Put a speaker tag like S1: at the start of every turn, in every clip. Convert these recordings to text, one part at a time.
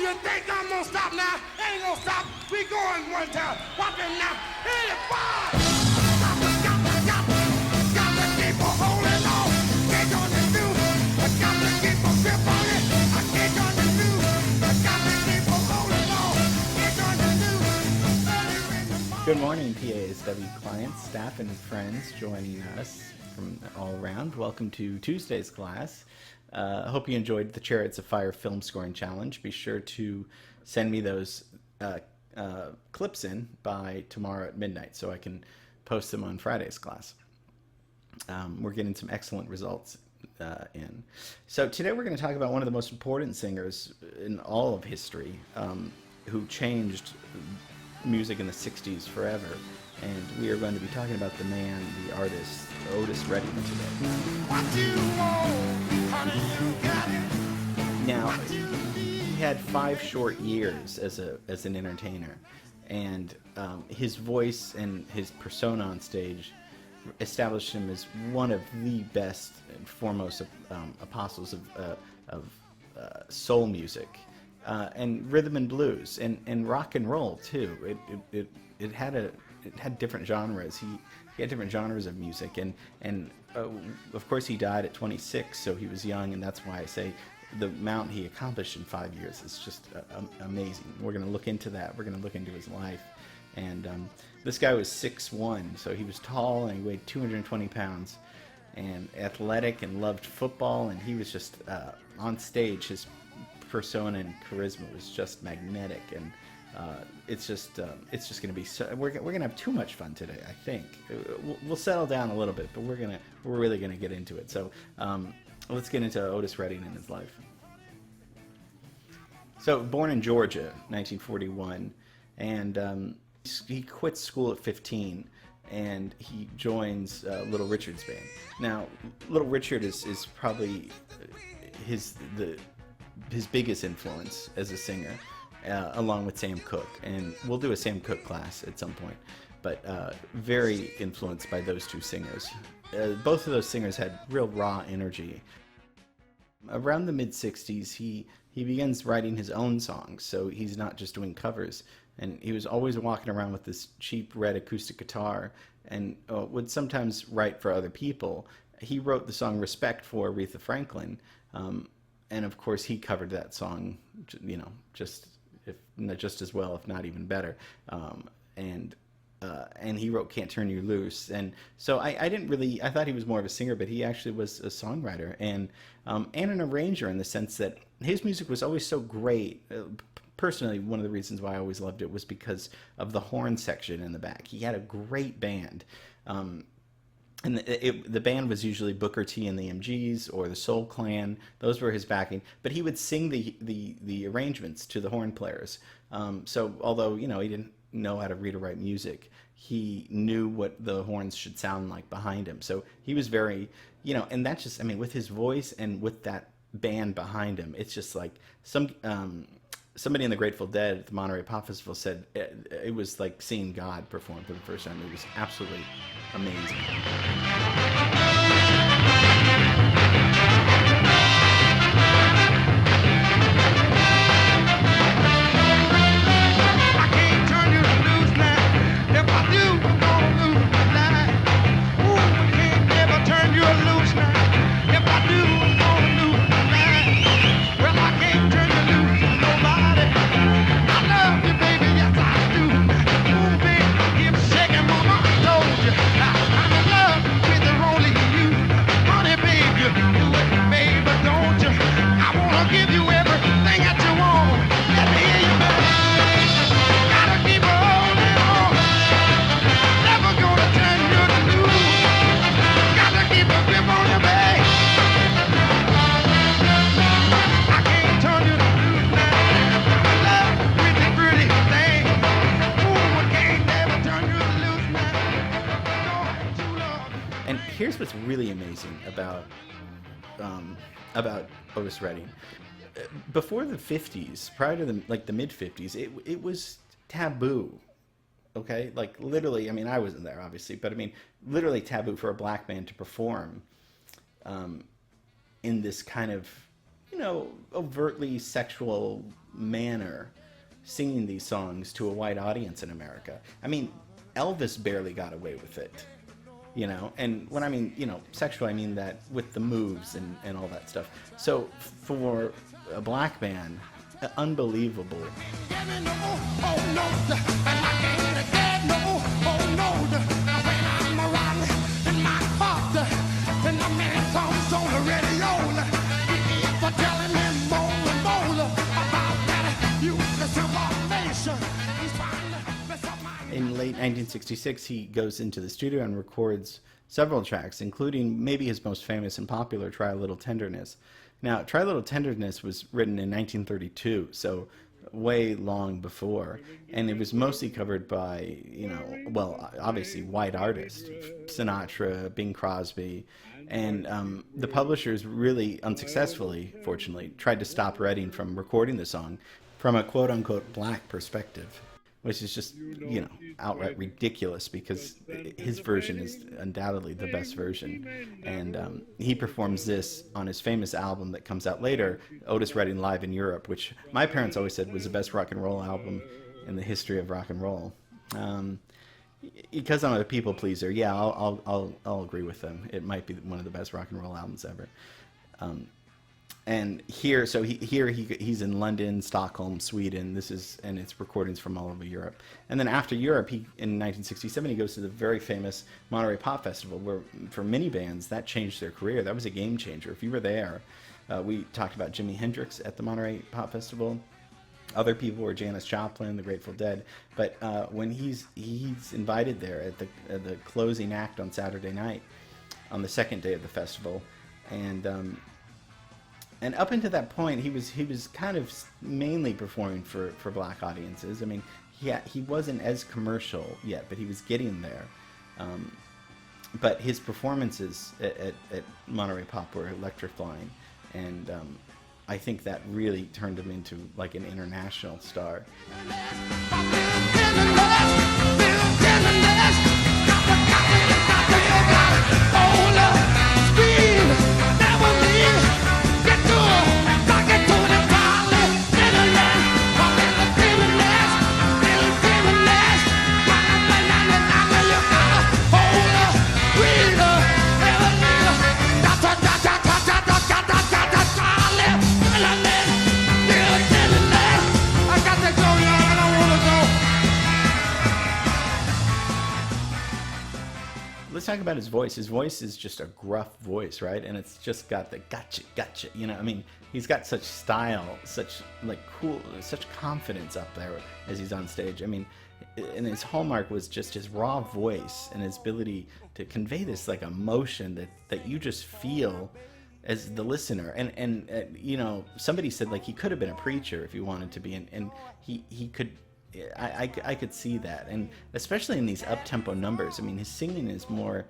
S1: you think I'm gonna stop now? Ain't gonna stop. We going one time. Watch it now. Hit it, fire! Got to keep on holding on. Can't gonna do. I got to keep on grip on it. I can't gonna do. I got to keep on holding on. Can't gonna do.
S2: Good morning, PASW clients, staff, and friends joining us from all around. Welcome to Tuesday's class. I hope you enjoyed the Chariots of Fire film scoring challenge. Be sure to send me those clips in by tomorrow at midnight so I can post them on Friday's class. We're getting some excellent results in. So today we're going to talk about one of the most important singers in all of history who changed music in the 60s forever. And we are going to be talking about the man, the artist, Otis Redding today.
S1: What you want, honey, you got it.
S2: Now, he had 5 short years as an entertainer, and his voice and his persona on stage established him as one of the best and foremost apostles of soul music and rhythm and blues and rock and roll too. It had different genres. He had different genres of music, and of course he died at 26, so he was young, and that's why I say the amount he accomplished in 5 years is just amazing. We're going to look into that. We're going to look into his life, and this guy was 6'1", so he was tall and he weighed 220 pounds, and athletic and loved football, and he was just on stage. His persona and charisma was just magnetic, and it's just going to be so. We're going to have too much fun today. I think we'll settle down a little bit, but we're really gonna get into it. So let's get into Otis Redding and his life. So born in Georgia, 1941, and he quits school at 15, and he joins Little Richard's band. Now, Little Richard is probably his biggest influence as a singer. Along with Sam Cooke, and we'll do a Sam Cooke class at some point, but very influenced by those two singers. Both of those singers had real raw energy. Around the mid-60s, he begins writing his own songs, so he's not just doing covers, and he was always walking around with this cheap red acoustic guitar and would sometimes write for other people. He wrote the song Respect for Aretha Franklin, and of course he covered that song, just as well, if not even better. And he wrote Can't Turn You Loose. And so I thought he was more of a singer, but he actually was a songwriter and an arranger, in the sense that his music was always so great. Personally, one of the reasons why I always loved it was because of the horn section in the back. He had a great band. And the band was usually Booker T and the MGs or the Soul Clan. Those were his backing. But he would sing the arrangements to the horn players. So although, he didn't know how to read or write music, he knew what the horns should sound like behind him. So he was very, and that's just, with his voice and with that band behind him, it's just like somebody in the Grateful Dead at the Monterey Pop Festival said it was like seeing God perform for the first time. It was absolutely amazing. Here's what's really amazing about Otis Redding. Before the 50s, prior to the mid 50s, it was taboo. Okay, like literally. I wasn't there obviously, but literally taboo for a black man to perform in this kind of overtly sexual manner singing these songs to a white audience in America. I mean, Elvis barely got away with it, you know. And when I mean, you know, sexual, I mean that with the moves and all that stuff. So for a black man, unbelievable. In late 1966, he goes into the studio and records several tracks, including maybe his most famous and popular, Try a Little Tenderness. Now, Try a Little Tenderness was written in 1932, so way long before, and it was mostly covered by, you know, well, obviously white artists, Sinatra, Bing Crosby, and the publishers really unsuccessfully, fortunately, tried to stop Redding from recording the song from a quote-unquote black perspective, which is just, you know, outright ridiculous, because his version is undoubtedly the best version. And he performs this on his famous album that comes out later, Otis Redding Live in Europe, which my parents always said was the best rock and roll album in the history of rock and roll. Because I'm a people pleaser, yeah, I'll agree with them. It might be one of the best rock and roll albums ever. And here, so he's in London, Stockholm, Sweden. And it's recordings from all over Europe. And then after Europe, in 1967, he goes to the very famous Monterey Pop Festival, where for many bands that changed their career. That was a game changer. If you were there, we talked about Jimi Hendrix at the Monterey Pop Festival. Other people were Janis Joplin, the Grateful Dead. But when he's invited there at the closing act on Saturday night, on the second day of the festival, and up until that point, he was kind of mainly performing for black audiences. I mean, he wasn't as commercial yet, but he was getting there. But his performances at Monterey Pop were electrifying, and I think that really turned him into like an international star. Let's talk about his voice. His voice is just a gruff voice, right? And it's just got the gotcha, you know. I mean, he's got such style, such like cool, such confidence up there as he's on stage. I mean, and his hallmark was just his raw voice and his ability to convey this like emotion that you just feel as the listener. And you know, somebody said like he could have been a preacher if he wanted to be, and he could. I could see that, and especially in these up-tempo numbers. I mean, his singing is more,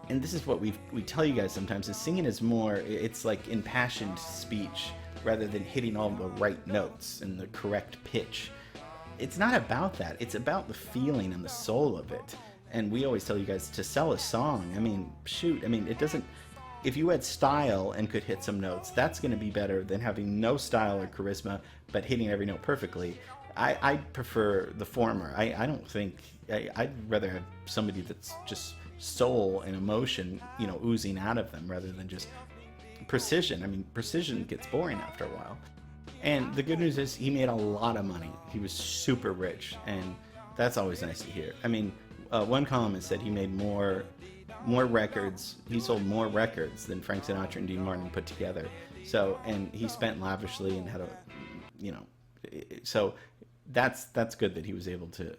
S2: and this is what we tell you guys sometimes, his singing is more, it's like impassioned speech rather than hitting all the right notes and the correct pitch. It's not about that. It's about the feeling and the soul of it. And we always tell you guys to sell a song. I mean, shoot, I mean, it doesn't, if you had style and could hit some notes, that's going to be better than having no style or charisma but hitting every note perfectly. I prefer the former. I don't think, I'd rather have somebody that's just soul and emotion, you know, oozing out of them rather than just precision. I mean, precision gets boring after a while. And the good news is he made a lot of money. He was super rich, and that's always nice to hear. I mean, one columnist said he made more records, he sold more records than Frank Sinatra and Dean Martin put together. So, and he spent lavishly and had a, you know, so that's good that he was able to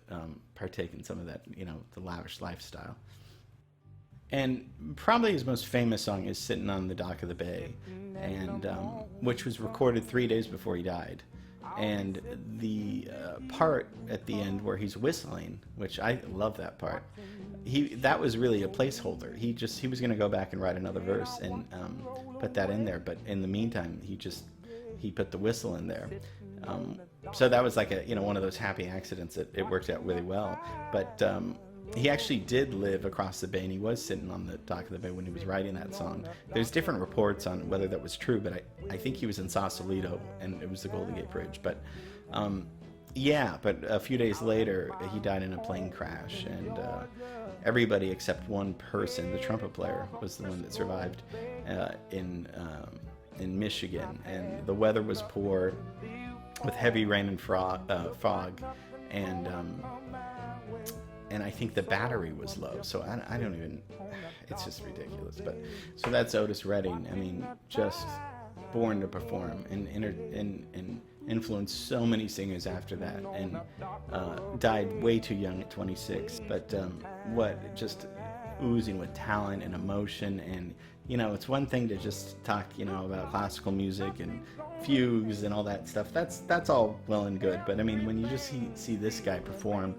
S2: partake in some of that, you know, the lavish lifestyle. And probably his most famous song is Sitting on the Dock of the Bay, and which was recorded 3 days before he died. And the part at the end where he's whistling, which I love that part, that was really a placeholder. He was going to go back and write another verse and put that in there, but in the meantime he put the whistle in there. So that was like one of those happy accidents that it worked out really well. But he actually did live across the bay, and he was sitting on the dock of the bay when he was writing that song. There's different reports on whether that was true, but I think he was in Sausalito, and it was the Golden Gate Bridge. But yeah, but a few days later, he died in a plane crash, and everybody except one person, the trumpet player, was the one that survived in Michigan. And the weather was poor, with heavy rain and fog, and I think the battery was low, so I don't even, it's just ridiculous. But so that's Otis Redding. I mean, just born to perform, and influenced so many singers after that, and died way too young at 26. But what, just oozing with talent and emotion. And you know, it's one thing to just talk, you know, about classical music and fugues and all that stuff. That's all well and good. But I mean, when you just see this guy perform,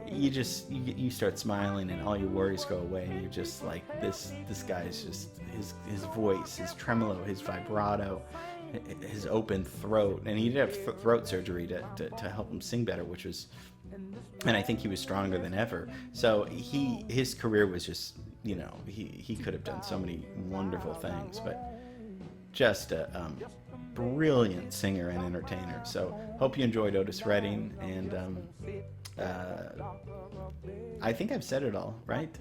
S2: you start smiling, and all your worries go away, and you're just like, this guy's just, his voice, his tremolo, his vibrato, his open throat. And he did have throat surgery to help him sing better, which was, and I think he was stronger than ever. So his career was just, you know, he could have done so many wonderful things, but just a brilliant singer and entertainer. So hope you enjoyed Otis Redding, and I think I've said it all, right?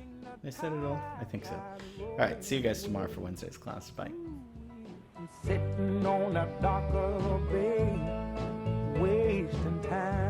S2: I said it all? I think so. All right, see you guys tomorrow for Wednesday's class. Bye.
S1: Sitting on a dock of a bay, wasting time.